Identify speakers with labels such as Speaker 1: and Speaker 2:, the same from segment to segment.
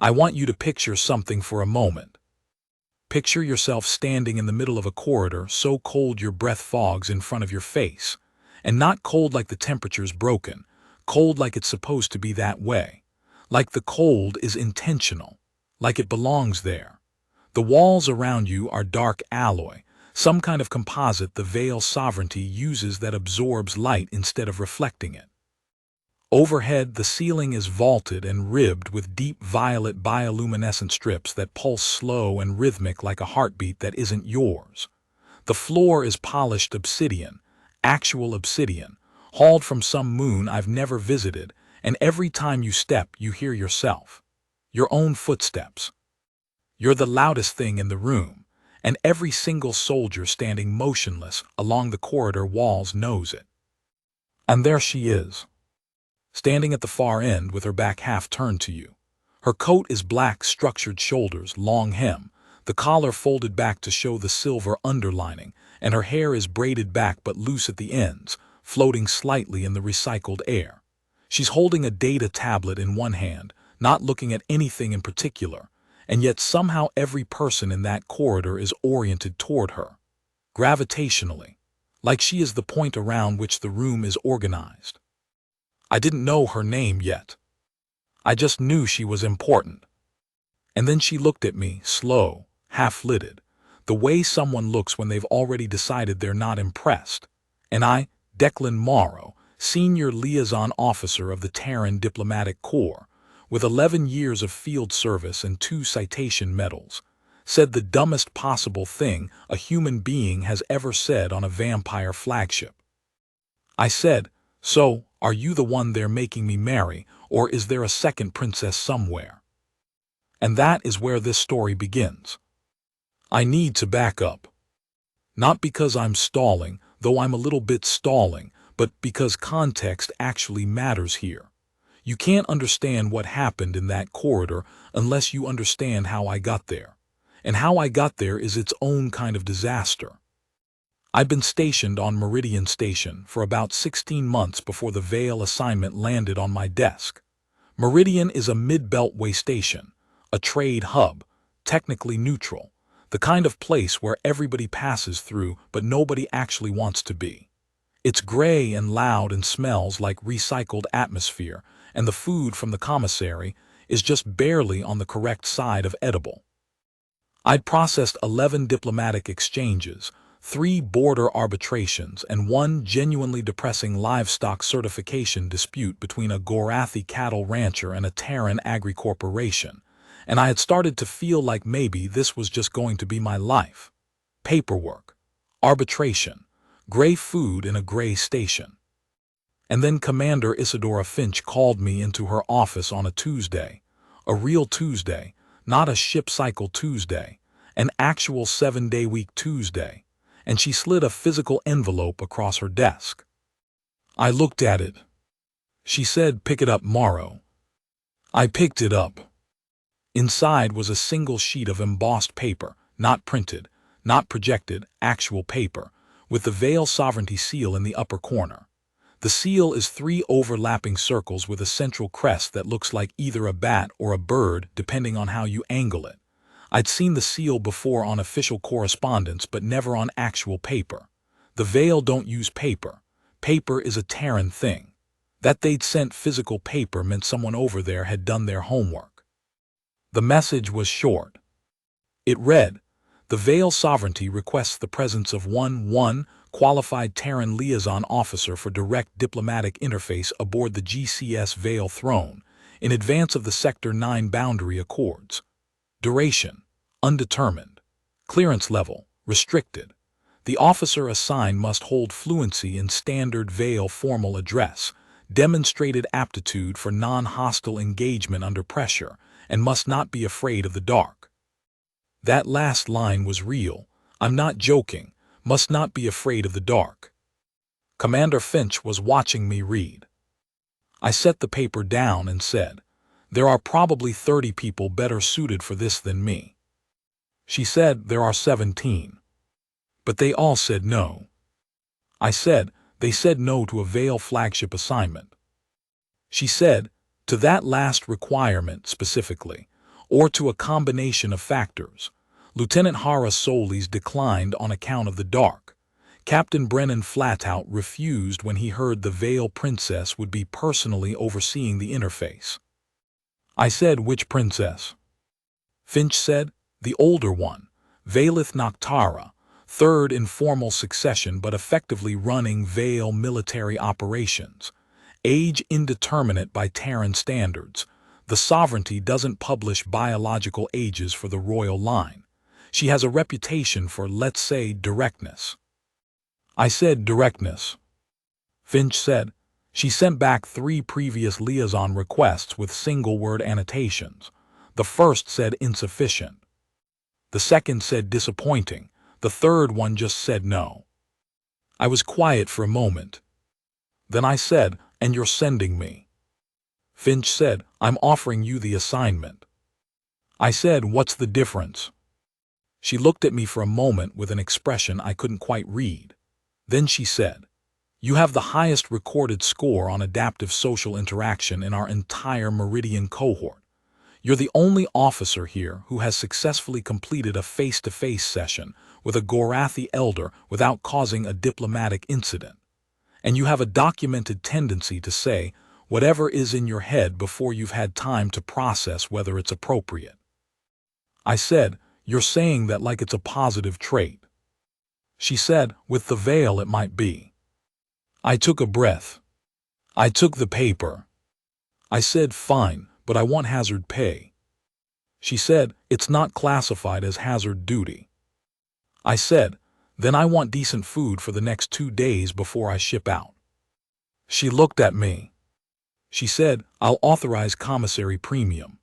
Speaker 1: I want you to picture something for a moment. Picture yourself standing in the middle of a corridor so cold your breath fogs in front of your face. And not cold like the temperature's broken, cold like it's supposed to be that way. Like the cold is intentional, like it belongs there. The walls around you are dark alloy, some kind of composite the veil sovereignty uses that absorbs light instead of reflecting it. Overhead, the ceiling is vaulted and ribbed with deep violet bioluminescent strips that pulse slow and rhythmic like a heartbeat that isn't yours. The floor is polished obsidian, actual obsidian, hauled from some moon I've never visited, and every time you step, you hear yourself. Your own footsteps. You're the loudest thing in the room, and every single soldier standing motionless along the corridor walls knows it. And there she is, standing at the far end with her back half turned to you. Her coat is black, structured shoulders, long hem, the collar folded back to show the silver underlining, and her hair is braided back but loose at the ends, floating slightly in the recycled air. She's holding a data tablet in one hand, not looking at anything in particular, and yet somehow every person in that corridor is oriented toward her, gravitationally, like she is the point around which the room is organized. I didn't know her name yet. I just knew she was important. And then she looked at me, slow, half-lidded, the way someone looks when they've already decided they're not impressed. And I, Declan Morrow, Senior Liaison Officer of the Terran Diplomatic Corps, with 11 years of field service and 2 citation medals, said the dumbest possible thing a human being has ever said on a vampire flagship. I said, "So, are you the one they're making me marry, or is there a second princess somewhere?" And that is where this story begins. I need to back up. Not because I'm stalling, though I'm a little bit stalling, but because context actually matters here. You can't understand what happened in that corridor unless you understand how I got there. And how I got there is its own kind of disaster. I'd been stationed on Meridian Station for about 16 months before the Vale assignment landed on my desk. Meridian is a mid-beltway station, a trade hub, technically neutral, the kind of place where everybody passes through but nobody actually wants to be. It's gray and loud and smells like recycled atmosphere, and the food from the commissary is just barely on the correct side of edible. I'd processed 11 diplomatic exchanges, 3 border arbitrations, and 1 genuinely depressing livestock certification dispute between a Gorathi cattle rancher and a Terran agri-corporation, and I had started to feel like maybe this was just going to be my life. Paperwork, arbitration, gray food in a gray station. And then Commander Isadora Finch called me into her office on a Tuesday, a real Tuesday, not a ship cycle Tuesday, an actual 7-day-week Tuesday, and she slid a physical envelope across her desk. I looked at it. She said, "Pick it up, Morrow." I picked it up. Inside was a single sheet of embossed paper, not printed, not projected, actual paper, with the Vale Sovereignty seal in the upper corner. The seal is 3 overlapping circles with a central crest that looks like either a bat or a bird, depending on how you angle it. I'd seen the seal before on official correspondence, but never on actual paper. The Vale don't use paper. Paper is a Terran thing. That they'd sent physical paper meant someone over there had done their homework. The message was short. It read, "The Vale Sovereignty requests the presence of one qualified Terran liaison officer for direct diplomatic interface aboard the GCS Vale Throne, in advance of the Sector 9 boundary accords. Duration, undetermined. Clearance level, restricted. The officer assigned must hold fluency in standard Vale formal address, demonstrated aptitude for non-hostile engagement under pressure, and must not be afraid of the dark." That last line was real. I'm not joking. Must not be afraid of the dark. Commander Finch was watching me read. I set the paper down and said, "There are probably 30 people better suited for this than me." She said, "There are 17. But they all said no." I said, "They said no to a Vale flagship assignment." She said, "To that last requirement specifically. or to a combination of factors. Lieutenant Hara Solis declined on account of the dark. Captain Brennan Flatout refused when he heard the Veil Princess would be personally overseeing the interface. I said, "Which princess?" Finch said, "The older one, Valith Noctara, third in formal succession but effectively running Veil military operations. Age indeterminate by Terran standards. The sovereignty doesn't publish biological ages for the royal line. She has a reputation for, let's say, directness." I said, "Directness?" Finch said, "She sent back 3 previous liaison requests with single-word annotations. The first said insufficient. The second said disappointing. The third one just said no." I was quiet for a moment. Then I said, "And you're sending me?" Finch said, "I'm offering you the assignment." I said, "What's the difference?" She looked at me for a moment with an expression I couldn't quite read. Then she said, "You have the highest recorded score on adaptive social interaction in our entire Meridian cohort. You're the only officer here who has successfully completed a face-to-face session with a Gorathi elder without causing a diplomatic incident. And you have a documented tendency to say whatever is in your head before you've had time to process whether it's appropriate." I said, "You're saying that like it's a positive trait." She said, "With the Veil it might be." I took a breath. I took the paper. I said, "Fine, but I want hazard pay." She said, "It's not classified as hazard duty." I said, "Then I want decent food for the next 2 days before I ship out." She looked at me. She said, "I'll authorize commissary premium."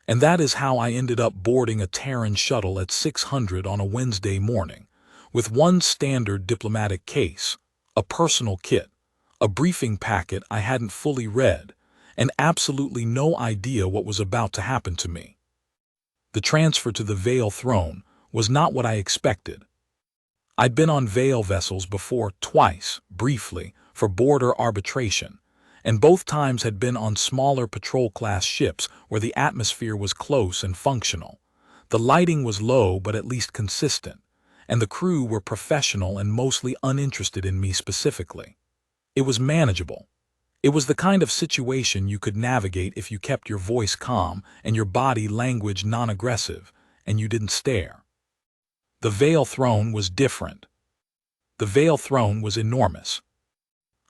Speaker 1: And that is how I ended up boarding a Terran shuttle at 600 on a Wednesday morning, with one standard diplomatic case, a personal kit, a briefing packet I hadn't fully read, and absolutely no idea what was about to happen to me. The transfer to the Veil throne was not what I expected. I'd been on Veil vessels before twice, briefly, for border arbitration, and both times had been on smaller patrol-class ships where the atmosphere was close and functional. The lighting was low but at least consistent, and the crew were professional and mostly uninterested in me specifically. It was manageable. It was the kind of situation you could navigate if you kept your voice calm and your body language non-aggressive, and you didn't stare. The Veil throne was different. The Veil throne was enormous.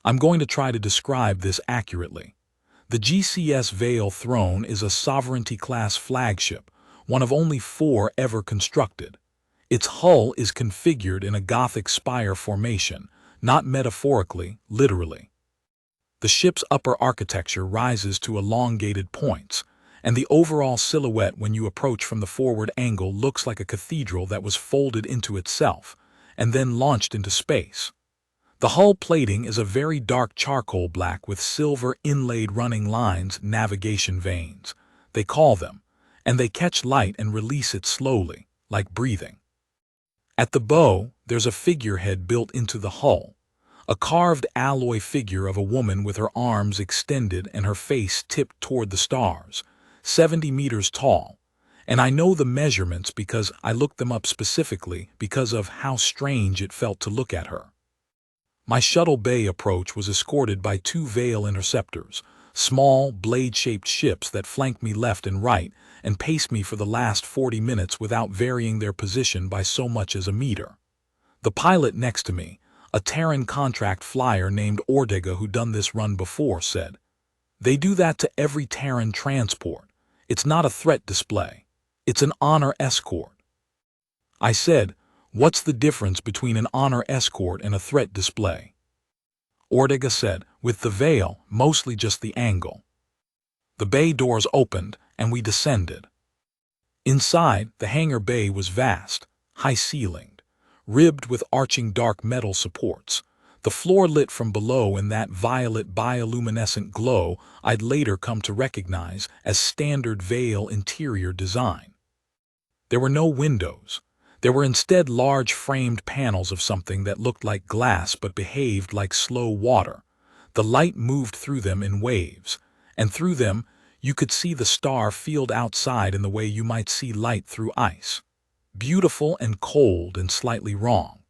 Speaker 1: I'm going to try to describe this accurately. The GCS Veil throne is a Sovereignty-class flagship, one of only 4 ever constructed. Its hull is configured in a Gothic spire formation, not metaphorically, literally. The ship's upper architecture rises to elongated points, and the overall silhouette when you approach from the forward angle looks like a cathedral that was folded into itself, and then launched into space. The hull plating is a very dark charcoal black with silver inlaid running lines, navigation vanes, they call them, and they catch light and release it slowly, like breathing. At the bow, there's a figurehead built into the hull, a carved alloy figure of a woman with her arms extended and her face tipped toward the stars, 70 meters tall, and I know the measurements because I looked them up specifically because of how strange it felt to look at her. My shuttle bay approach was escorted by 2 Veil interceptors, small, blade-shaped ships that flanked me left and right and paced me for the last 40 minutes without varying their position by so much as a meter. The pilot next to me, a Terran contract flyer named Ortega who done this run before, said, "They do that to every Terran transport. It's not a threat display. It's an honor escort." I said, "What's the difference between an honor escort and a threat display?" Ortega said, "With the Veil, mostly just the angle." The bay doors opened, and we descended. Inside, the hangar bay was vast, high-ceilinged, ribbed with arching dark metal supports, the floor lit from below in that violet bioluminescent glow I'd later come to recognize as standard Veil interior design. There were no windows. There were instead large framed panels of something that looked like glass but behaved like slow water. The light moved through them in waves, and through them You could see the star field outside in the way you might see light through ice. Beautiful and cold and slightly wrong.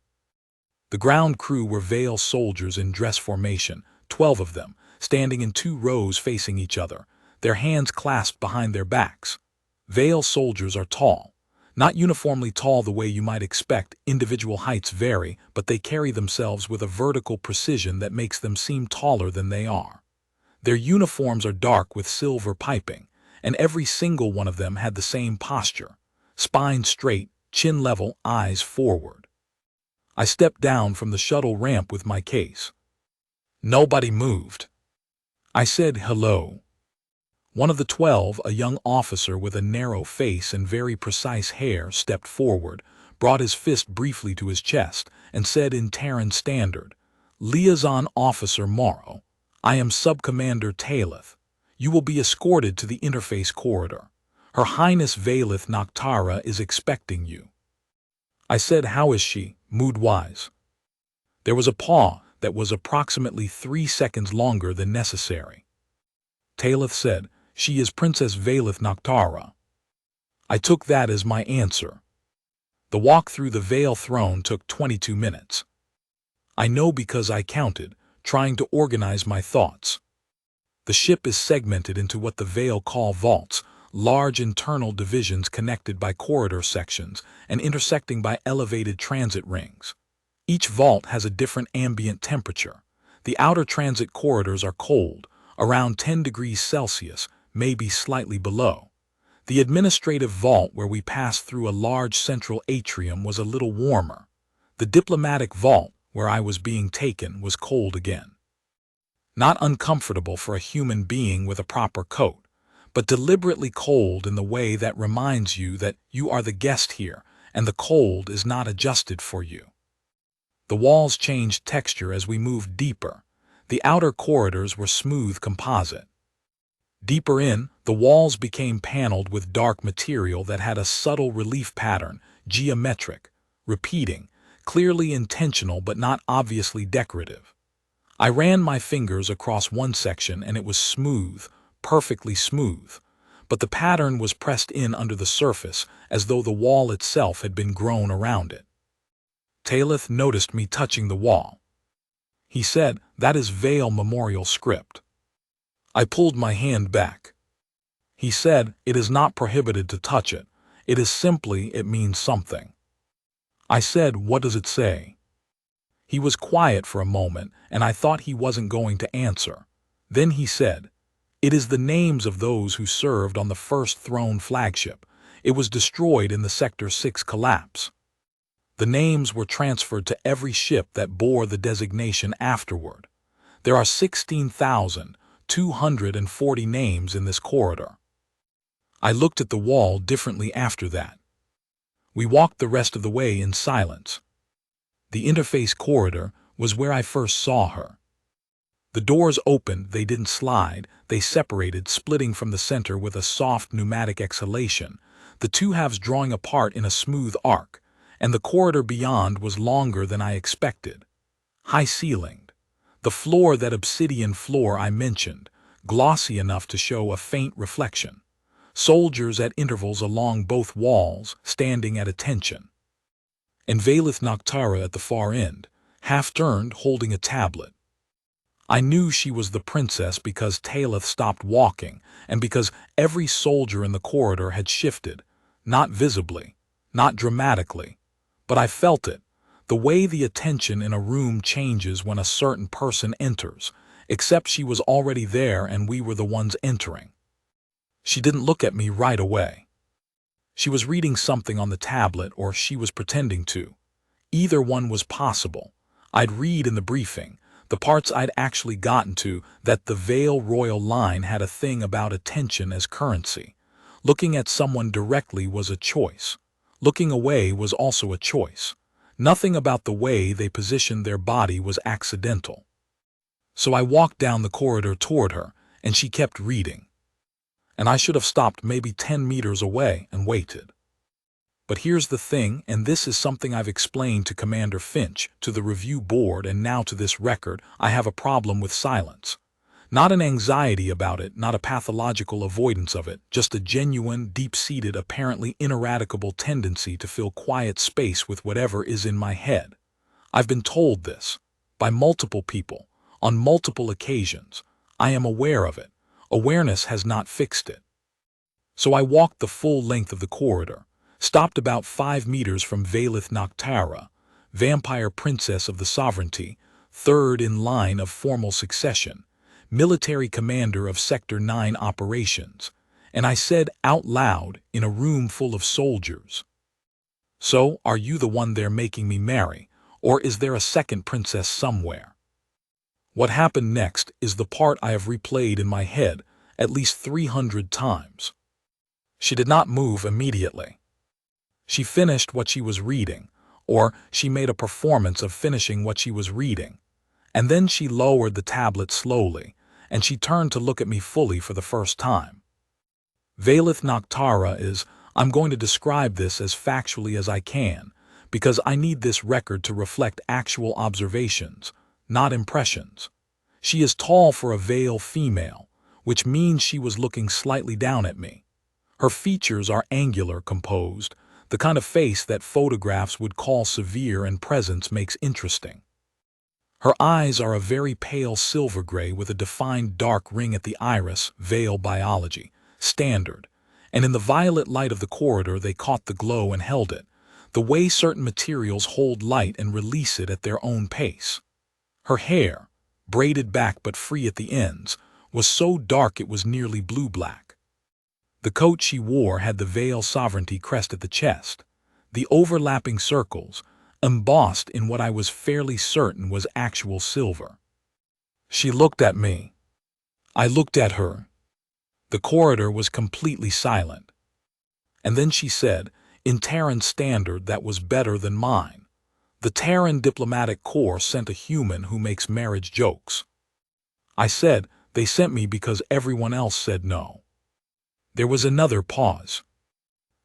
Speaker 1: The ground crew were Veil soldiers in dress formation, 12 of them, standing in 2 rows facing each other, their hands clasped behind their backs. Veil soldiers are tall. Not uniformly tall the way you might expect, individual heights vary, but they carry themselves with a vertical precision that makes them seem taller than they are. Their uniforms are dark with silver piping, and every single one of them had the same posture, spine straight, chin level, eyes forward. I stepped down from the shuttle ramp with my case. Nobody moved. I said hello. One of the 12, a young officer with a narrow face and very precise hair, stepped forward, brought his fist briefly to his chest, and said in Terran standard, "Liaison Officer Morrow, I am Sub-Commander Talith. You will be escorted to the interface corridor. Her Highness Vailith Noctara is expecting you." I said, "How is she, mood-wise?" There was a pause that was approximately 3 seconds longer than necessary. Talith said, "She is Princess Vailith Noctara." I took that as my answer. The walk through the Veil throne took 22 minutes. I know because I counted, trying to organize my thoughts. The ship is segmented into what the Veil call vaults, large internal divisions connected by corridor sections and intersecting by elevated transit rings. Each vault has a different ambient temperature. The outer transit corridors are cold, around 10 degrees Celsius, maybe slightly below. The administrative vault where we passed through a large central atrium was a little warmer. The diplomatic vault, where I was being taken, was cold again. Not uncomfortable for a human being with a proper coat, but deliberately cold in the way that reminds you that you are the guest here and the cold is not adjusted for you. The walls changed texture as we moved deeper. The outer corridors were smooth composite. Deeper in, the walls became paneled with dark material that had a subtle relief pattern, geometric, repeating, clearly intentional but not obviously decorative. I ran my fingers across one section and it was smooth, perfectly smooth, but the pattern was pressed in under the surface as though the wall itself had been grown around it. Talith noticed me touching the wall. He said, "That is Veil memorial script." I pulled my hand back. He said, "It is not prohibited to touch it. It is simply, it means something." I said, "What does it say?" He was quiet for a moment, and I thought he wasn't going to answer. Then he said, "It is the names of those who served on the first Throne flagship. It was destroyed in the Sector 6 collapse. The names were transferred to every ship that bore the designation afterward. There are 16,240 names in this corridor." I looked at the wall differently after that. We walked the rest of the way in silence. The interface corridor was where I first saw her. The doors opened, they didn't slide, they separated, splitting from the center with a soft pneumatic exhalation, the two halves drawing apart in a smooth arc, and the corridor beyond was longer than I expected. High-ceilinged. The floor, that obsidian floor I mentioned, glossy enough to show a faint reflection. Soldiers at intervals along both walls, standing at attention. And Vailith Noctara at the far end, half-turned, holding a tablet. I knew she was the princess because Talith stopped walking, and because every soldier in the corridor had shifted, not visibly, not dramatically, but I felt it, the way the attention in a room changes when a certain person enters, except she was already there and we were the ones entering. She didn't look at me right away. She was reading something on the tablet, or she was pretending to. Either one was possible. I'd read in the briefing, the parts I'd actually gotten to, that the Veil Royal line had a thing about attention as currency. Looking at someone directly was a choice. Looking away was also a choice. Nothing about the way they positioned their body was accidental. So I walked down the corridor toward her, and she kept reading. And I should have stopped maybe 10 meters away and waited. But here's the thing, and this is something I've explained to Commander Finch, to the review board, and now to this record, I have a problem with silence. Not an anxiety about it, not a pathological avoidance of it, just a genuine, deep-seated, apparently ineradicable tendency to fill quiet space with whatever is in my head. I've been told this by multiple people, on multiple occasions. I am aware of it. Awareness has not fixed it. So I walked the full length of the corridor, stopped about 5 meters from Valith Noctara, vampire princess of the sovereignty, third in line of formal succession, military commander of Sector 9 operations, and I said out loud in a room full of soldiers, "So, are you the one they're making me marry, or is there a second princess somewhere?" What happened next is the part I have replayed in my head at least 300 times. She did not move immediately. She finished what she was reading, or she made a performance of finishing what she was reading, and then she lowered the tablet slowly, and she turned to look at me fully for the first time. Valith Noctara is, I'm going to describe this as factually as I can, because I need this record to reflect actual observations, not impressions. She is tall for a Vale female, which means she was looking slightly down at me. Her features are angular, composed, the kind of face that photographs would call severe and presence makes interesting. Her eyes are a very pale silver gray with a defined dark ring at the iris, Vale biology, standard, and in the violet light of the corridor they caught the glow and held it, the way certain materials hold light and release it at their own pace. Her hair, braided back but free at the ends, was so dark it was nearly blue-black. The coat she wore had the Vale sovereignty crest at the chest, the overlapping circles, embossed in what I was fairly certain was actual silver. She looked at me. I looked at her. The corridor was completely silent. And then she said, in Terran standard that was better than mine, "The Terran diplomatic corps sent a human who makes marriage jokes." I said, "They sent me because everyone else said no." There was another pause.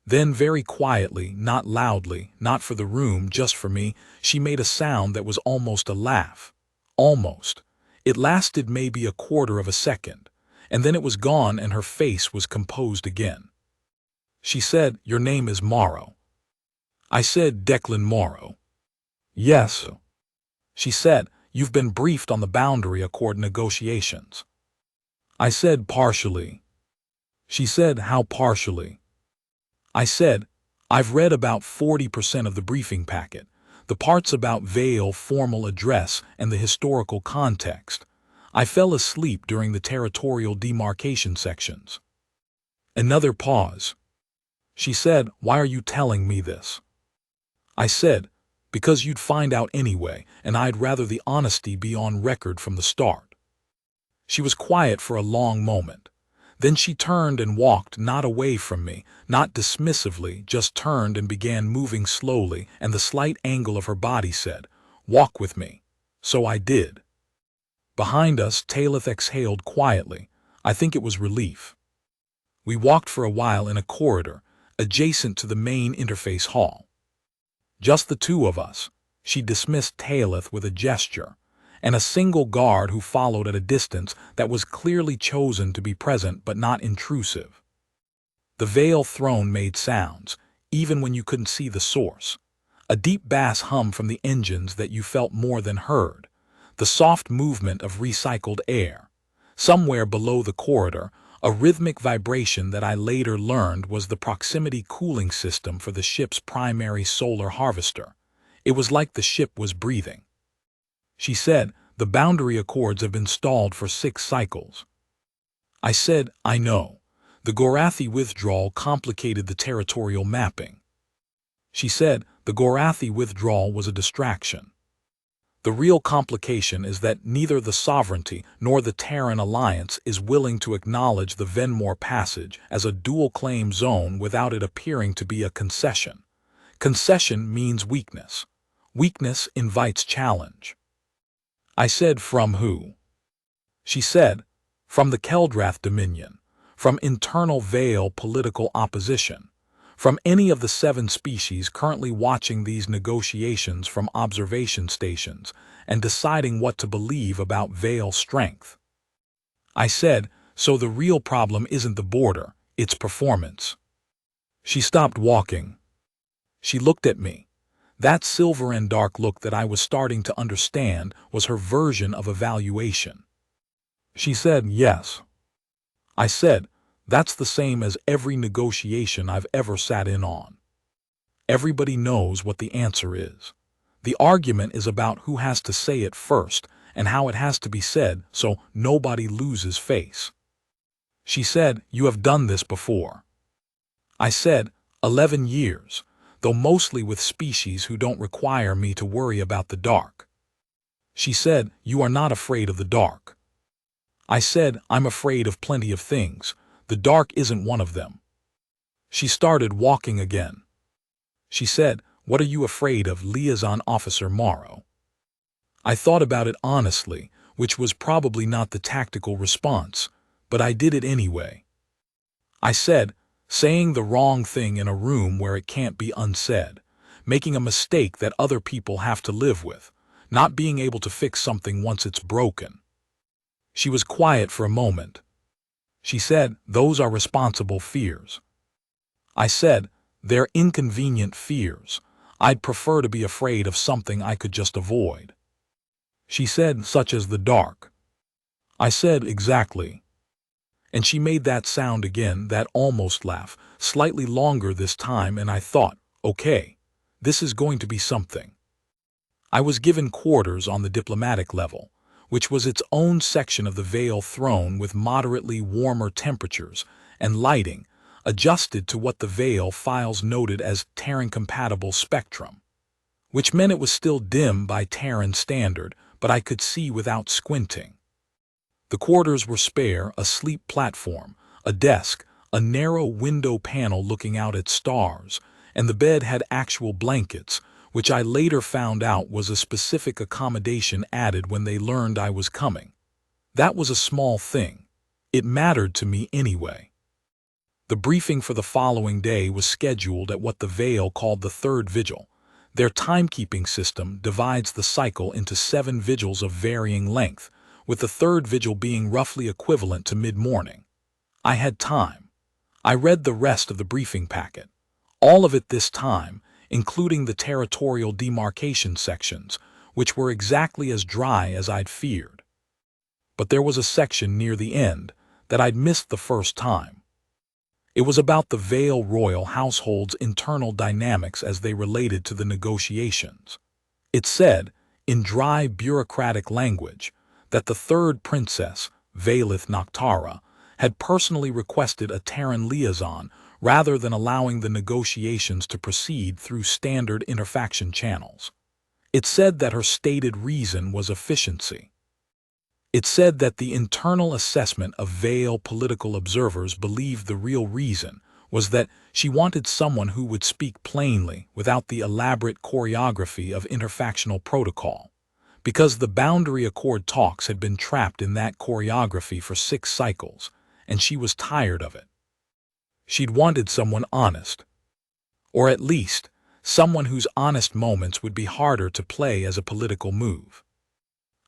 Speaker 1: Then very quietly, not loudly, not for the room, just for me, she made a sound that was almost a laugh. Almost. It lasted maybe a quarter of a second, and then it was gone and her face was composed again. She said, "Your name is Morrow." I said, "Declan Morrow." "Yes." She said, "You've been briefed on the boundary accord negotiations." I said, "Partially." She said, "How partially?" I said, "I've read about 40% of the briefing packet, the parts about Vale formal address and the historical context. I fell asleep during the territorial demarcation sections." Another pause. She said, "Why are you telling me this?" I said, "Because you'd find out anyway, and I'd rather the honesty be on record from the start." She was quiet for a long moment. Then she turned and walked, not away from me, not dismissively, just turned and began moving slowly, and the slight angle of her body said, "Walk with me." So I did. Behind us, Talith exhaled quietly. I think it was relief. We walked for a while in a corridor, adjacent to the main interface hall. Just the two of us. She dismissed Talith with a gesture, and a single guard who followed at a distance that was clearly chosen to be present but not intrusive. The Vale throne made sounds, even when you couldn't see the source. A deep bass hum from the engines that you felt more than heard. The soft movement of recycled air. Somewhere below the corridor, a rhythmic vibration that I later learned was the proximity cooling system for the ship's primary solar harvester. It was like the ship was breathing. She said, "The boundary accords have been stalled for 6 cycles." I said, "I know. The Gorathi withdrawal complicated the territorial mapping." She said, "The Gorathi withdrawal was a distraction. The real complication is that neither the sovereignty nor the Terran alliance is willing to acknowledge the Venmore Passage as a dual-claim zone without it appearing to be a concession. Concession means weakness. Weakness invites challenge." I said, "From who?" She said, "From the Keldrath Dominion, from internal Vale political opposition, from any of the 7 species currently watching these negotiations from observation stations and deciding what to believe about Vale strength." I said, so the real problem isn't the border, it's performance. She stopped walking. She looked at me. That silver and dark look that I was starting to understand was her version of evaluation. She said, yes. I said, that's the same as every negotiation I've ever sat in on. Everybody knows what the answer is. The argument is about who has to say it first and how it has to be said so nobody loses face. She said, you have done this before. I said, 11 years, though mostly with species who don't require me to worry about the dark. She said, you are not afraid of the dark. I said, I'm afraid of plenty of things. The dark isn't one of them. She started walking again. She said, what are you afraid of, Liaison Officer Morrow? I thought about it honestly, which was probably not the tactical response, but I did it anyway. I said, saying the wrong thing in a room where it can't be unsaid, making a mistake that other people have to live with, not being able to fix something once it's broken. She was quiet for a moment. She said, those are responsible fears. I said, they're inconvenient fears. I'd prefer to be afraid of something I could just avoid. She said, such as the dark. I said, exactly. And she made that sound again, that almost laugh, slightly longer this time, and I thought, okay, this is going to be something. I was given quarters on the diplomatic level, which was its own section of the Veil Throne with moderately warmer temperatures and lighting, adjusted to what the Veil files noted as Terran-compatible spectrum, which meant it was still dim by Terran standard, but I could see without squinting. The quarters were spare, a sleep platform, a desk, a narrow window panel looking out at stars, and the bed had actual blankets, which I later found out was a specific accommodation added when they learned I was coming. That was a small thing. It mattered to me anyway. The briefing for the following day was scheduled at what the Veil called the third vigil. Their timekeeping system divides the cycle into 7 vigils of varying length, with the third vigil being roughly equivalent to mid-morning. I had time. I read the rest of the briefing packet. All of it this time, including the territorial demarcation sections, which were exactly as dry as I'd feared. But there was a section near the end that I'd missed the first time. It was about the Veil royal household's internal dynamics as they related to the negotiations. It said, in dry bureaucratic language, that the third princess, Vaelith Noctara, had personally requested a Terran liaison rather than allowing the negotiations to proceed through standard interfaction channels. It said that her stated reason was efficiency. It said that the internal assessment of Veil political observers believed the real reason was that she wanted someone who would speak plainly without the elaborate choreography of interfactional protocol, because the Boundary Accord talks had been trapped in that choreography for 6 cycles, and she was tired of it. She'd wanted someone honest, or at least someone whose honest moments would be harder to play as a political move.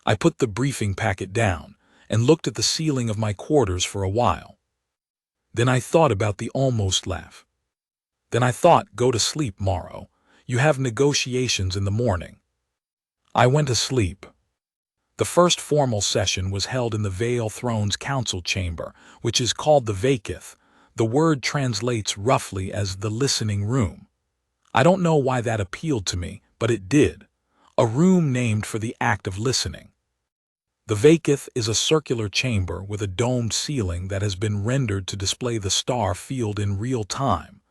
Speaker 1: I put the briefing packet down and looked at the ceiling of my quarters for a while. Then I thought about the almost laugh. Then I thought, go to sleep, Morrow. You have negotiations in the morning. I went to sleep. The first formal session was held in the Veil Throne's council chamber, which is called the Vakith. The word translates roughly as the listening room. I don't know why that appealed to me, but it did. A room named for the act of listening. The Vakith is a circular chamber with a domed ceiling that has been rendered to display the star field in real time,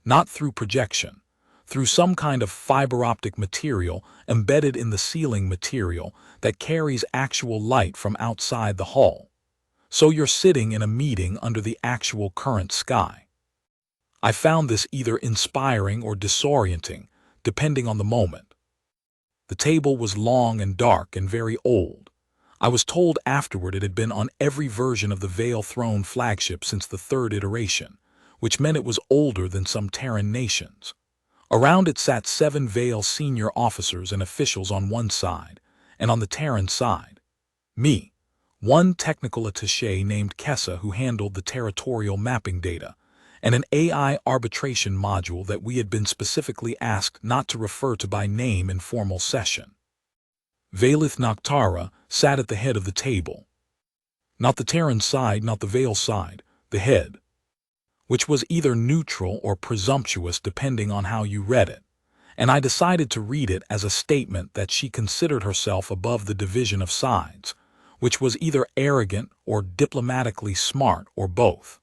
Speaker 1: not through projection, through some kind of fiber optic material embedded in the ceiling material that carries actual light from outside the hall. So you're sitting in a meeting under the actual current sky. I found this either inspiring or disorienting, depending on the moment. The table was long and dark and very old. I was told afterward it had been on every version of the Veil Throne flagship since the 3rd iteration, which meant it was older than some Terran nations. Around it sat 7 Veil senior officers and officials on one side, and on the Terran side, me, one technical attaché named Kessa who handled the territorial mapping data, and an AI arbitration module that we had been specifically asked not to refer to by name in formal session. Valith Noctara sat at the head of the table. Not the Terran side, not the Vale side, the head, which was either neutral or presumptuous depending on how you read it, and I decided to read it as a statement that she considered herself above the division of sides, which was either arrogant or diplomatically smart or both.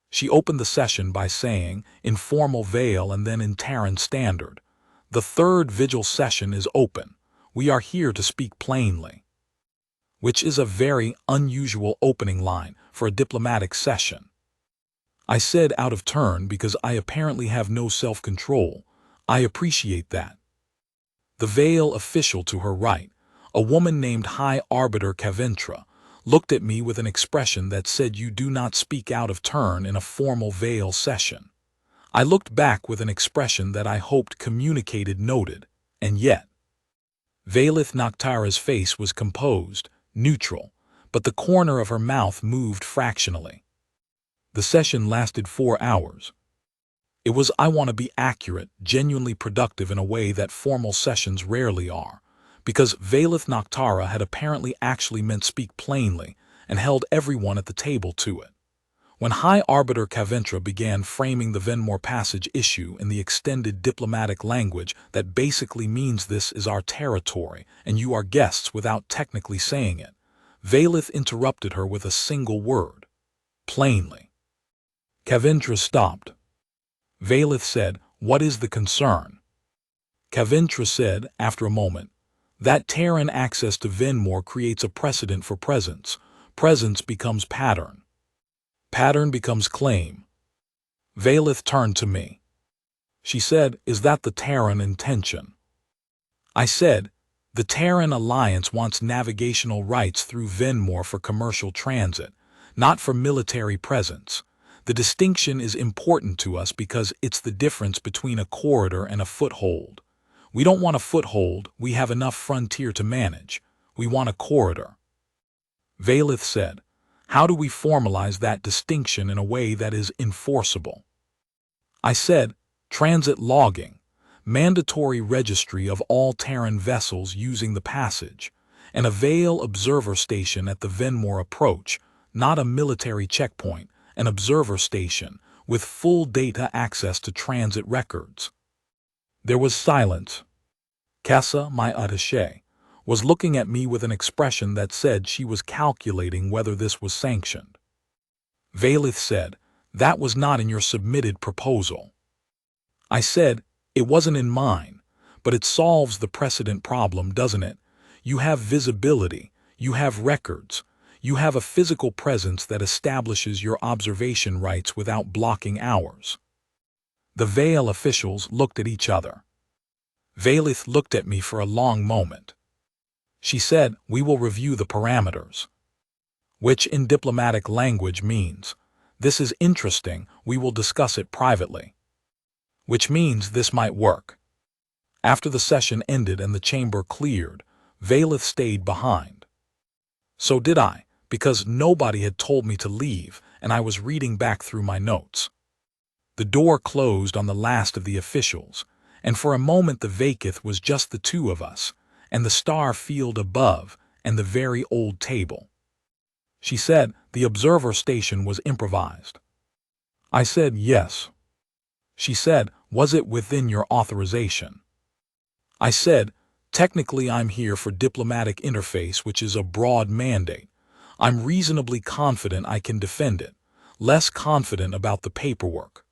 Speaker 1: She opened the session by saying, in formal Vale and then in Terran Standard, "The third vigil session is open. We are here to speak plainly," which is a very unusual opening line for a diplomatic session. I said out of turn because I apparently have no self-control. I appreciate that. The Vale official to her right, a woman named High Arbiter Kaventra, looked at me with an expression that said you do not speak out of turn in a formal Vale session. I looked back with an expression that I hoped communicated noted, and yet. Valith Noctara's face was composed, neutral, but the corner of her mouth moved fractionally. The session lasted 4 hours. It was, I want to be accurate, genuinely productive in a way that formal sessions rarely are, because Valith Noctara had apparently actually meant speak plainly and held everyone at the table to it. When High Arbiter Kaventra began framing the Venmore Passage issue in the extended diplomatic language that basically means this is our territory and you are guests without technically saying it, Valith interrupted her with a single word: plainly. Kaventra stopped. Valith said, "What is the concern?" Kaventra said, after a moment, "That Terran access to Venmore creates a precedent for presence. Presence becomes pattern. Pattern becomes claim." Valith turned to me. She said, "Is that the Terran intention?" I said, "The Terran Alliance wants navigational rights through Venmore for commercial transit, not for military presence. The distinction is important to us because it's the difference between a corridor and a foothold. We don't want a foothold, we have enough frontier to manage. We want a corridor." Valith said, "How do we formalize that distinction in a way that is enforceable?" I said, "Transit logging, mandatory registry of all Terran vessels using the passage, and a Vale observer station at the Venmore approach, not a military checkpoint, an observer station with full data access to transit records." There was silence. Kessa, my attaché, was looking at me with an expression that said she was calculating whether this was sanctioned. Valith said, "That was not in your submitted proposal." I said, "It wasn't in mine, but it solves the precedent problem, doesn't it? You have visibility, you have records, you have a physical presence that establishes your observation rights without blocking ours." The Vale officials looked at each other. Valith looked at me for a long moment. She said, "We will review the parameters," which in diplomatic language means, "This is interesting, we will discuss it privately," which means this might work. After the session ended and the chamber cleared, Valith stayed behind. So did I, because nobody had told me to leave and I was reading back through my notes. The door closed on the last of the officials, and for a moment the vakith was just the two of us, and the star field above, and the very old table. She said, "The observer station was improvised." I said, "Yes." She said, "Was it within your authorization?" I said, "Technically I'm here for diplomatic interface, which is a broad mandate. I'm reasonably confident I can defend it, less confident about the paperwork."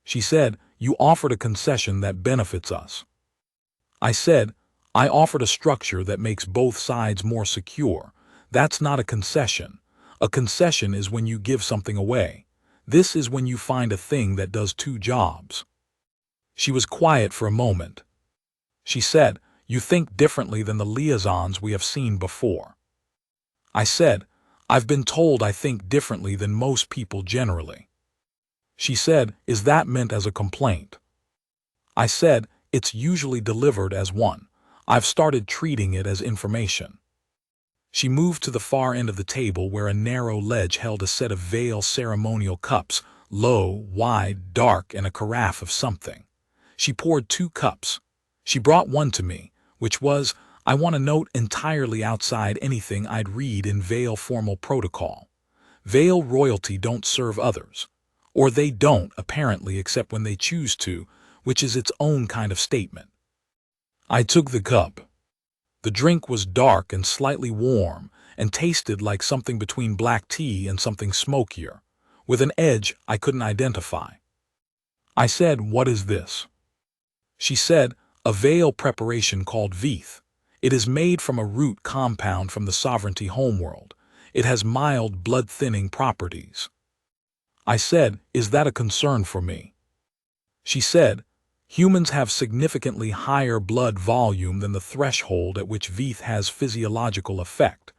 Speaker 1: She said, "You offered a concession that benefits us." I said, "I offered a structure that makes both sides more secure. That's not a concession. A concession is when you give something away. This is when you find a thing that does two jobs." She was quiet for a moment. She said, "You think differently than the liaisons we have seen before." I said, "I've been told I think differently than most people generally." She said, "Is that meant as a complaint?" I said, "It's usually delivered as one. I've started treating it as information." She moved to the far end of the table where a narrow ledge held a set of veil ceremonial cups, low, wide, dark, and a carafe of something. She poured 2 cups. She brought one to me, which was, I want to note, entirely outside anything I'd read in Vale formal protocol. Vale royalty don't serve others. Or they don't, apparently, except when they choose to, which is its own kind of statement. I took the cup. The drink was dark and slightly warm, and tasted like something between black tea and something smokier, with an edge I couldn't identify. I said, "What is this?" She said, "A Vale preparation called Veith. It is made from a root compound from the sovereignty homeworld. It has mild blood-thinning properties." I said, "Is that a concern for me?" She said, "Humans have significantly higher blood volume than the threshold at which Veith has physiological effect.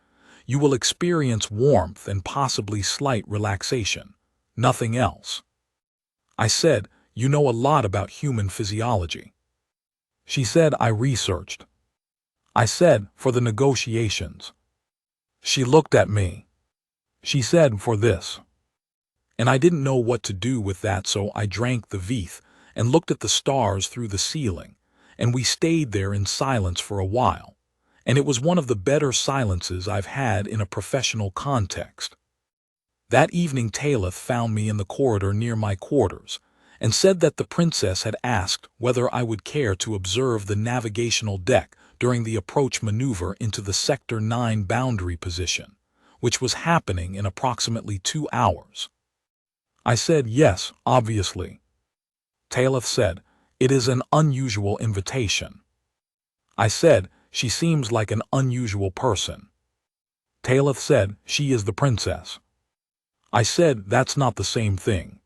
Speaker 1: You will experience warmth and possibly slight relaxation. Nothing else." I said, "You know a lot about human physiology." She said, "I researched." I said, "For the negotiations." She looked at me. She said, "For this." And I didn't know what to do with that, so I drank the Veith and looked at the stars through the ceiling, and we stayed there in silence for a while, and it was one of the better silences I've had in a professional context. That evening Talith found me in the corridor near my quarters, and said that the princess had asked whether I would care to observe the navigational deck during the approach maneuver into the Sector 9 boundary position, which was happening in approximately 2 hours. I said, "Yes, obviously." Talith said, "It is an unusual invitation." I said, "She seems like an unusual person." Talith said, "She is the princess." I said, "That's not the same thing."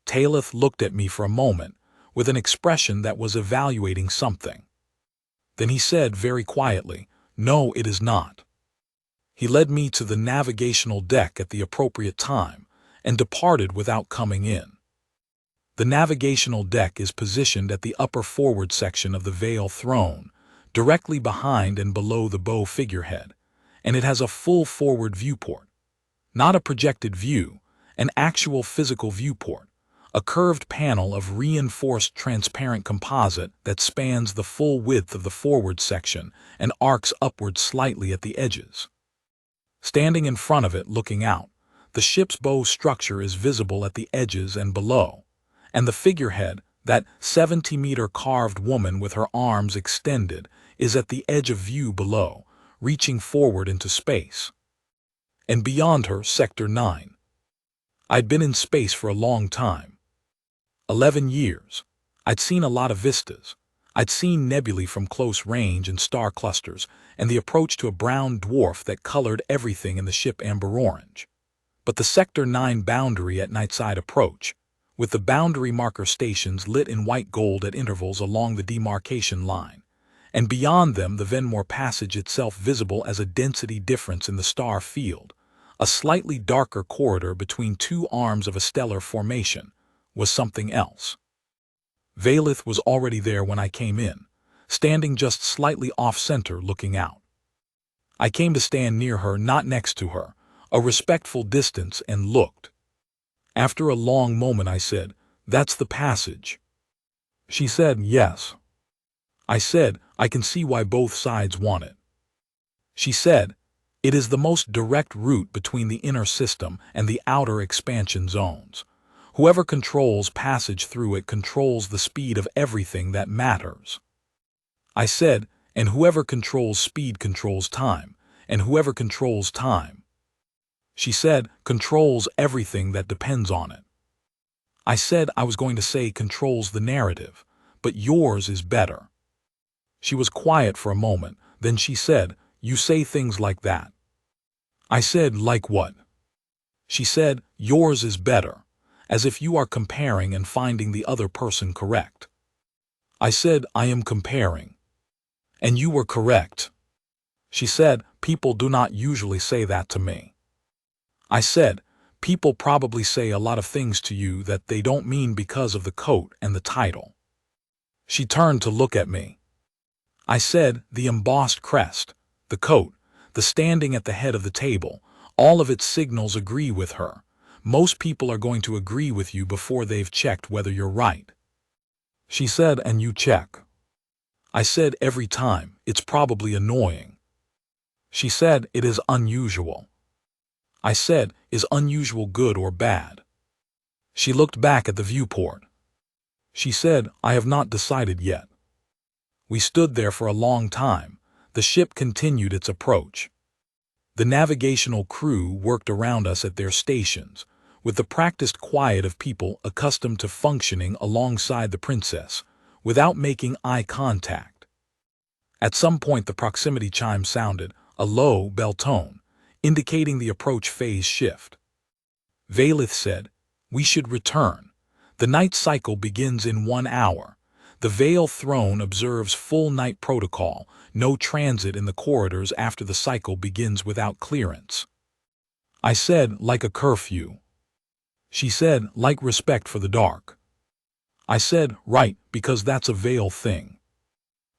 Speaker 1: Talith looked at me for a moment, with an expression that was evaluating something. Then he said very quietly, "No, it is not." He led me to the navigational deck at the appropriate time, and departed without coming in. The navigational deck is positioned at the upper forward section of the Vale throne, directly behind and below the bow figurehead, and it has a full forward viewport. Not a projected view, an actual physical viewport, a curved panel of reinforced transparent composite that spans the full width of the forward section and arcs upward slightly at the edges. Standing in front of it, looking out, the ship's bow structure is visible at the edges and below, and the figurehead, that 70-meter carved woman with her arms extended, is at the edge of view below, reaching forward into space. And beyond her, Sector 9. I'd been in space for a long time. 11 years. I'd seen a lot of vistas. I'd seen nebulae from close range and star clusters, and the approach to a brown dwarf that colored everything in the ship amber-orange. But the Sector 9 boundary at nightside approach, with the boundary marker stations lit in white gold at intervals along the demarcation line, and beyond them the Venmore Passage itself visible as a density difference in the star field, a slightly darker corridor between 2 arms of a stellar formation, was something else. Valith was already there when I came in, standing just slightly off-center looking out. I came to stand near her, not next to her, a respectful distance, and looked. After a long moment I said, "That's the passage." She said, "Yes." I said, "I can see why both sides want it." She said, "It is the most direct route between the inner system and the outer expansion zones. Whoever controls passage through it controls the speed of everything that matters." I said, "And whoever controls speed controls time, and whoever controls time," she said, "controls everything that depends on it." I said I was going to say controls the narrative, but yours is better. She was quiet for a moment, then she said, "You say things like that." I said, "Like what?" She said, "Yours is better, as if you are comparing and finding the other person correct." I said, "I am comparing." "And you were correct." She said, "People do not usually say that to me." I said, "People probably say a lot of things to you that they don't mean because of the coat and the title." She turned to look at me. I said, "The embossed crest, the coat, The standing at the head of the table, all of its signals agree with her. Most people are going to agree with you before they've checked whether you're right. She said, and you check. I said, every time. It's probably annoying. She said, it is unusual. I said, is unusual good or bad? She looked back at the viewport. She said, I have not decided yet. We stood there for a long time. The ship continued its approach. The navigational crew worked around us at their stations, with the practiced quiet of people accustomed to functioning alongside the princess, without making eye contact. At some point the proximity chime sounded, a low bell tone, indicating the approach phase shift. Valith said, we should return. The night cycle begins in 1 hour. The Veil Throne observes full night protocol, no transit in the corridors after the cycle begins without clearance. I said, like a curfew. She said, like respect for the dark. I said, right, because that's a Veil thing.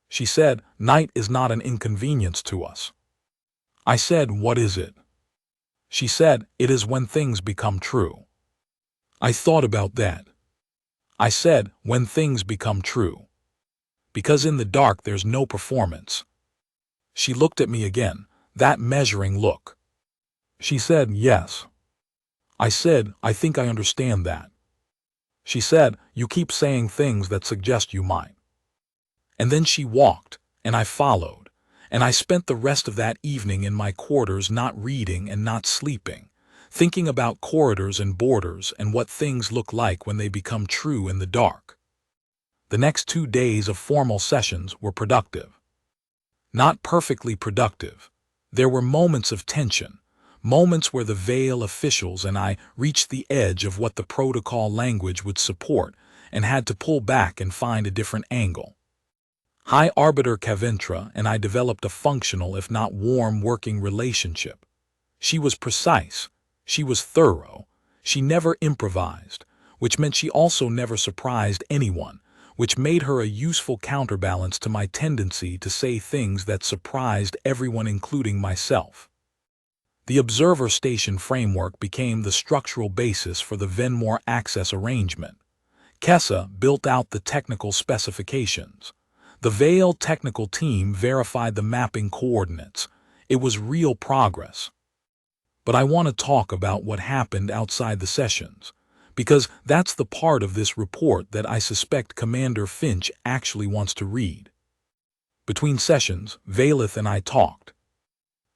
Speaker 1: She said, night is not an inconvenience to us. I said, what is it? She said, it is when things become true. I thought about that. I said, when things become true. Because in the dark there's no performance. She looked at me again, that measuring look. She said, yes. I said, I think I understand that. She said, you keep saying things that suggest you might. And then she walked, and I followed, and I spent the rest of that evening in my quarters not reading and not sleeping, thinking about corridors and borders and what things look like when they become true in the dark. The next 2 days of formal sessions were productive. Not perfectly productive. There were moments of tension, moments where the Veil officials and I reached the edge of what the protocol language would support and had to pull back and find a different angle. High Arbiter Kaventra and I developed a functional if not warm working relationship. She was precise. She was thorough. She never improvised, which meant she also never surprised anyone, which made her a useful counterbalance to my tendency to say things that surprised everyone including myself. The observer station framework became the structural basis for the Venmore access arrangement. Kessa built out the technical specifications. The Veil technical team verified the mapping coordinates. It was real progress. But I want to talk about what happened outside the sessions, because that's the part of this report that I suspect Commander Finch actually wants to read. Between sessions, Valith and I talked.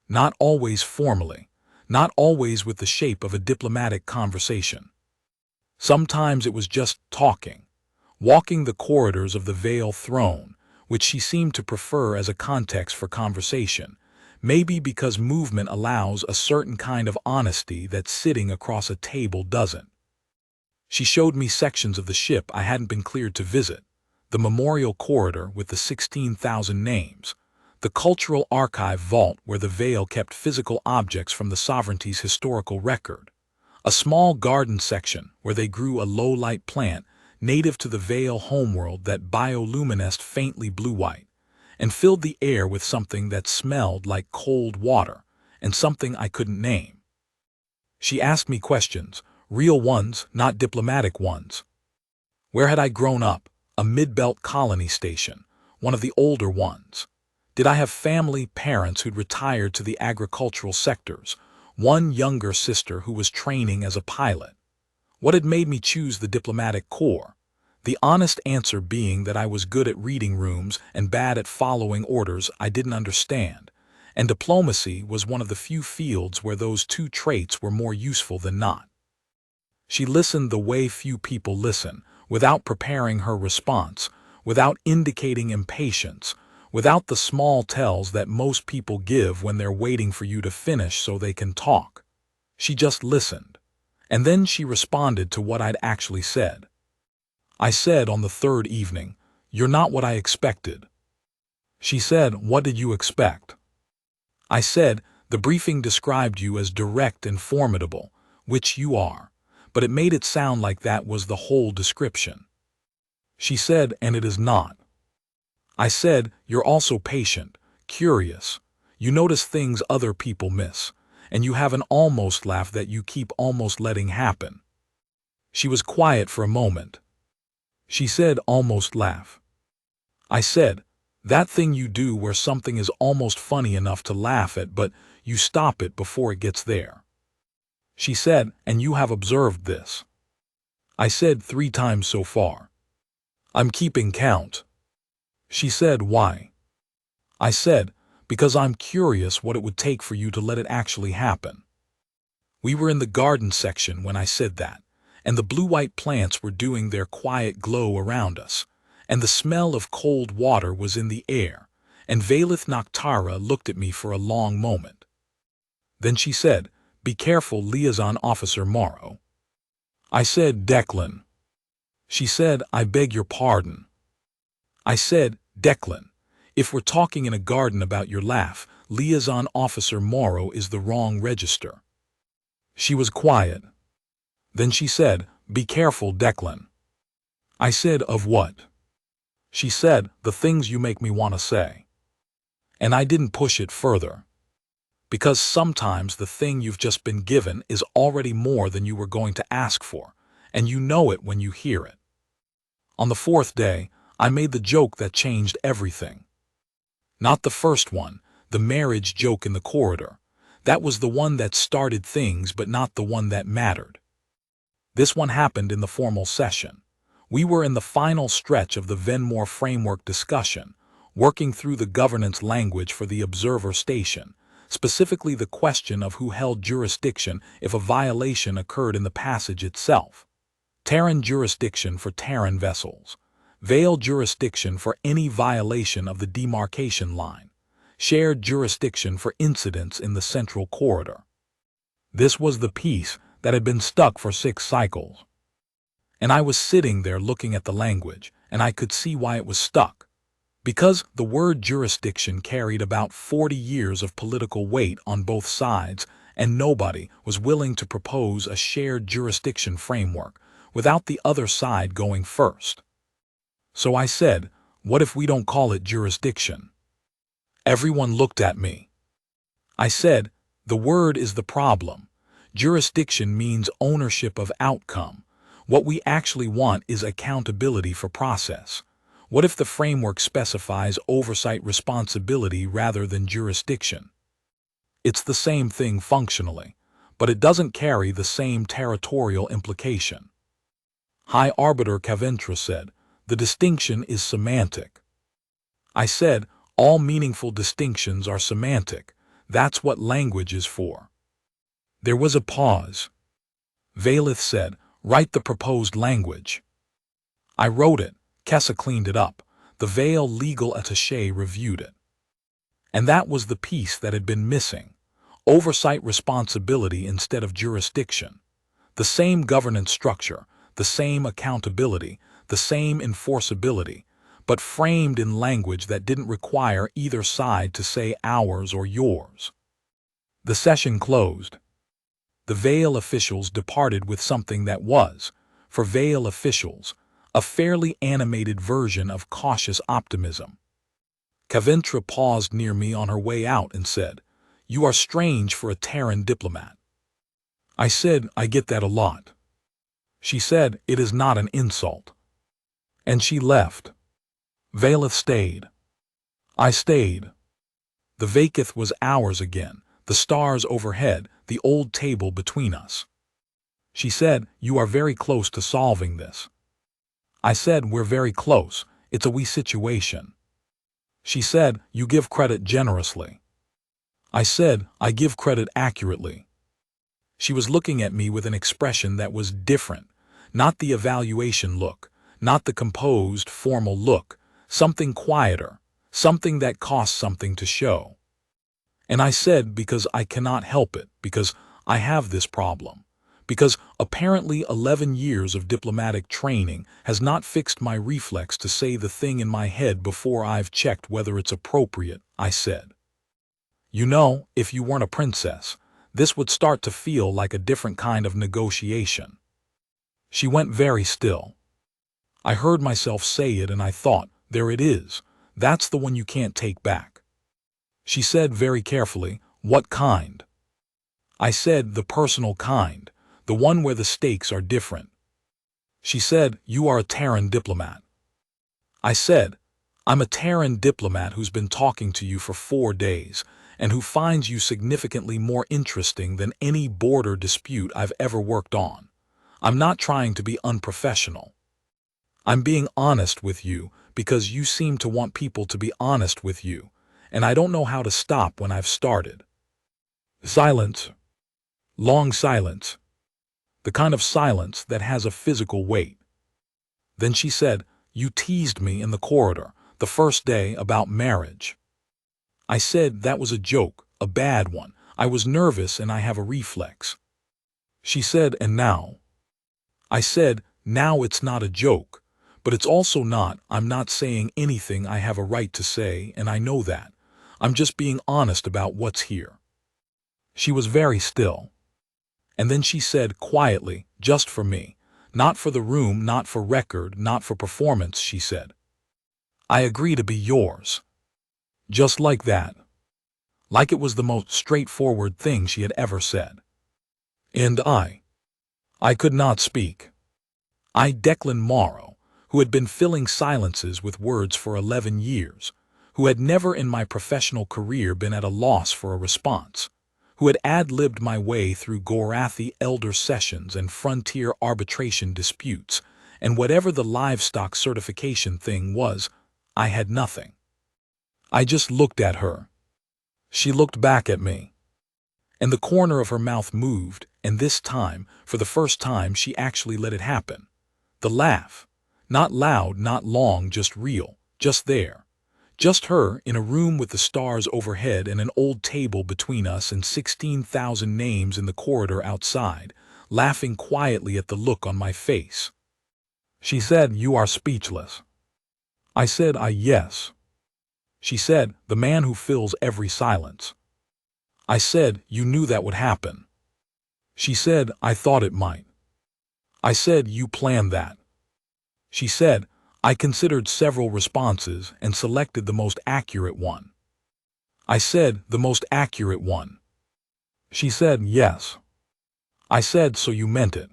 Speaker 1: Not always formally, not always with the shape of a diplomatic conversation. Sometimes it was just talking, walking the corridors of the Veil Throne, which she seemed to prefer as a context for conversation, maybe because movement allows a certain kind of honesty that sitting across a table doesn't. She showed me sections of the ship I hadn't been cleared to visit, the memorial corridor with the 16,000 names, the cultural archive vault where the Veil kept physical objects from the sovereignty's historical record, a small garden section where they grew a low-light plant native to the Veil homeworld that bioluminesced faintly blue-white, and filled the air with something that smelled like cold water, and something I couldn't name. She asked me questions, real ones, not diplomatic ones. Where had I grown up? A mid-belt colony station, one of the older ones. Did I have family, parents who'd retired to the agricultural sectors, one younger sister who was training as a pilot? What had made me choose the diplomatic corps? The honest answer being that I was good at reading rooms and bad at following orders I didn't understand, and diplomacy was one of the few fields where those two traits were more useful than not. She listened the way few people listen, without preparing her response, without indicating impatience, without the small tells that most people give when they're waiting for you to finish so they can talk. She just listened. And then she responded to what I'd actually said. I said on the third evening, "You're not what I expected." She said, "What did you expect?" I said, "The briefing described you as direct and formidable, which you are, but it made it sound like that was the whole description." She said, "And it is not." I said, "You're also patient, curious. You notice things other people miss, and you have an almost laugh that you keep almost letting happen. She was quiet for a moment. She said, almost laugh. I said, that thing you do where something is almost funny enough to laugh at, but you stop it before it gets there. She said, and you have observed this. I said, 3 times so far. I'm keeping count. She said, why? I said, because I'm curious what it would take for you to let it actually happen. We were in the garden section when I said that, and the blue-white plants were doing their quiet glow around us, and the smell of cold water was in the air, and Valith Noctara looked at me for a long moment. Then she said, be careful, Liaison Officer Morrow. I said, Declan. She said, I beg your pardon. I said, Declan, if we're talking in a garden about your laugh, Liaison Officer Morrow is the wrong register. She was quiet. Then she said, be careful, Declan. I said, of what? She said, the things you make me want to say. And I didn't push it further. Because sometimes the thing you've just been given is already more than you were going to ask for, and you know it when you hear it. On the 4th day, I made the joke that changed everything. Not the first one, the marriage joke in the corridor. That was the one that started things, but not the one that mattered. This one happened in the formal session. We were in the final stretch of the Venmore framework discussion, working through the governance language for the observer station, specifically the question of who held jurisdiction if a violation occurred in the passage itself. Terran jurisdiction for Terran vessels. Vale jurisdiction for any violation of the demarcation line. Shared jurisdiction for incidents in the central corridor. This was the piece that had been stuck for 6 cycles. And I was sitting there looking at the language, and I could see why it was stuck. Because the word jurisdiction carried about 40 years of political weight on both sides, and nobody was willing to propose a shared jurisdiction framework without the other side going first. So I said, what if we don't call it jurisdiction? Everyone looked at me. I said, the word is the problem. Jurisdiction means ownership of outcome. What we actually want is accountability for process. What if the framework specifies oversight responsibility rather than jurisdiction? It's the same thing functionally, but it doesn't carry the same territorial implication. High Arbiter Caventra said, the distinction is semantic. I said, all meaningful distinctions are semantic. That's what language is for. There was a pause. Valith said, write the proposed language. I wrote it. Kessa cleaned it up. The Vale legal attaché reviewed it. And that was the piece that had been missing. Oversight responsibility instead of jurisdiction. The same governance structure, the same accountability, the same enforceability, but framed in language that didn't require either side to say ours or yours. The session closed. The Vale officials departed with something that was, for Vale officials, a fairly animated version of cautious optimism. Caventra paused near me on her way out and said, you are strange for a Terran diplomat. I said, I get that a lot. She said, it is not an insult. And she left. Valith stayed. I stayed. The Vakith was ours again, the stars overhead, the old table between us. She said, you are very close to solving this. I said, we're very close, it's a wee situation. She said, you give credit generously. I said, I give credit accurately. She was looking at me with an expression that was different, not the evaluation look, not the composed, formal look, something quieter, something that costs something to show. And I said, because I cannot help it, because I have this problem, because apparently 11 years of diplomatic training has not fixed my reflex to say the thing in my head before I've checked whether it's appropriate, I said. You know, if you weren't a princess, this would start to feel like a different kind of negotiation. She went very still. I heard myself say it and I thought, there it is, that's the one you can't take back. She said very carefully, "What kind?" I said, "The personal kind, the one where the stakes are different." She said, "You are a Terran diplomat." I said, "I'm a Terran diplomat who's been talking to you for 4 days, and who finds you significantly more interesting than any border dispute I've ever worked on. I'm not trying to be unprofessional. I'm being honest with you because you seem to want people to be honest with you, and I don't know how to stop when I've started." Silence. Long silence. The kind of silence that has a physical weight. Then she said, "You teased me in the corridor, the first day, about marriage." I said that was a joke, a bad one. I was nervous and I have a reflex. She said, "And now?" I said, "Now it's not a joke, but it's also not. I'm not saying anything I have a right to say, and I know that. I'm just being honest about what's here." She was very still. And then she said quietly, "Just for me. Not for the room, not for record, not for performance," she said. "I agree to be yours." Just like that. Like it was the most straightforward thing she had ever said. And I could not speak. I, Declan Morrow, who had been filling silences with words for 11 years, who had never in my professional career been at a loss for a response, who had ad-libbed my way through Gorathi elder sessions and frontier arbitration disputes, and whatever the livestock certification thing was, I had nothing. I just looked at her. She looked back at me. And the corner of her mouth moved, and this time, for the first time, she actually let it happen. The laugh. Not loud, not long, just real, just there. Just her, in a room with the stars overhead and an old table between us and 16,000 names in the corridor outside, laughing quietly at the look on my face. She said, "You are speechless." I said, yes." She said, "The man who fills every silence." I said, "You knew that would happen." She said, "I thought it might." I said, "You planned that." She said, "I considered several responses and selected the most accurate one." I said, "The most accurate one." She said, "Yes." I said, "So you meant it."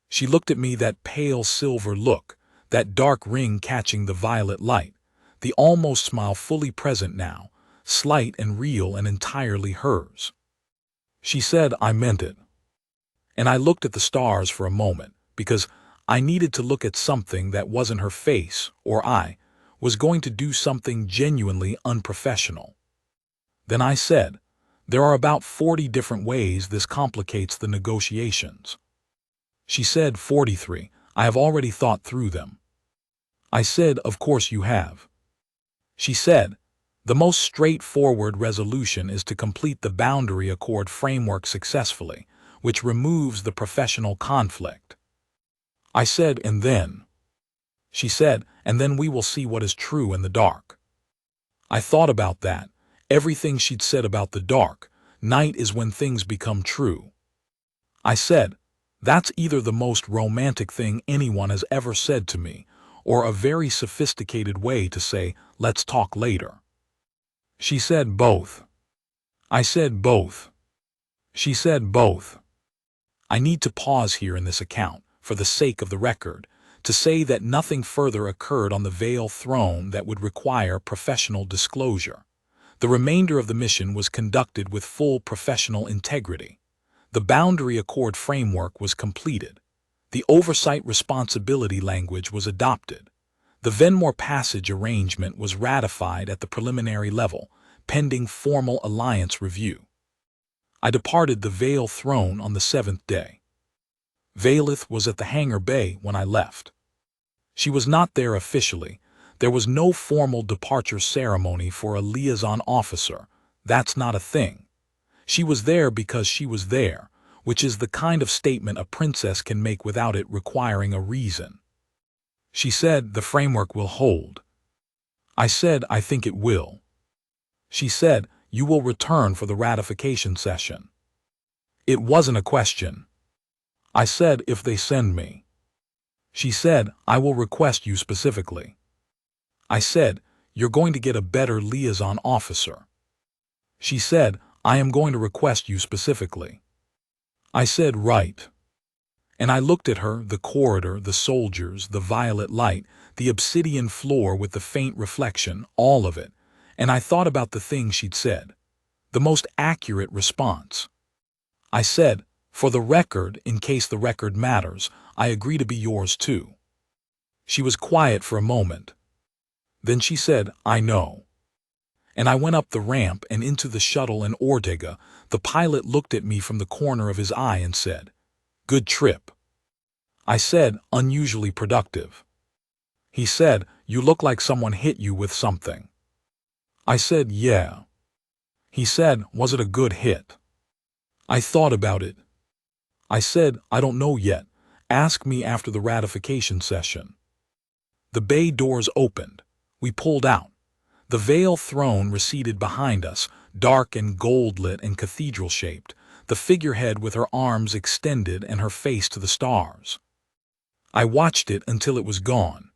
Speaker 1: She looked at me, that pale silver look, that dark ring catching the violet light, the almost smile fully present now, slight and real and entirely hers. She said, "I meant it." And I looked at the stars for a moment, because I needed to look at something that wasn't her face, or I was going to do something genuinely unprofessional. Then I said, "There are about 40 different ways this complicates the negotiations." She said, 43. "I have already thought through them." I said, "Of course you have." She said, "The most straightforward resolution is to complete the boundary accord framework successfully, which removes the professional conflict." I said, "And then?" She said, "And then we will see what is true in the dark." I thought about that. Everything she'd said about the dark night is when things become true. I said, "That's either the most romantic thing anyone has ever said to me, or a very sophisticated way to say, 'Let's talk later.'" She said, "Both." I said, "Both." She said, "Both." I need to pause here in this account, for the sake of the record, to say that nothing further occurred on the Veil throne that would require professional disclosure. The remainder of the mission was conducted with full professional integrity. The boundary accord framework was completed. The oversight responsibility language was adopted. The Venmore Passage arrangement was ratified at the preliminary level, pending formal alliance review. I departed the Veil throne on the 7th day. Veilith was at the hangar bay when I left. She was not there officially. There was no formal departure ceremony for a liaison officer. That's not a thing. She was there because she was there, which is the kind of statement a princess can make without it requiring a reason. She said, "The framework will hold." I said, "I think it will." She said, "You will return for the ratification session." It wasn't a question. I said, "If they send me." She said, "I will request you specifically." I said, "You're going to get a better liaison officer." She said, I am going to request you specifically. I said, right. And I looked at her, the corridor, the soldiers, the violet light, the obsidian floor with the faint reflection, all of it, and I thought about the things she'd said. The most accurate response. I said, for the record, in case the record matters, I agree to be yours too. She was quiet for a moment. Then she said, I know. And I went up the ramp and into the shuttle, and Ortega, the pilot, looked at me from the corner of his eye and said, good trip. I said, unusually productive. He said, you look like someone hit you with something. I said, yeah. He said, was it a good hit? I thought about it. I said, I don't know yet. Ask me after the ratification session. The bay doors opened. We pulled out. The veil throne receded behind us, dark and gold-lit and cathedral-shaped, the figurehead with her arms extended and her face to the stars. I watched it until it was gone.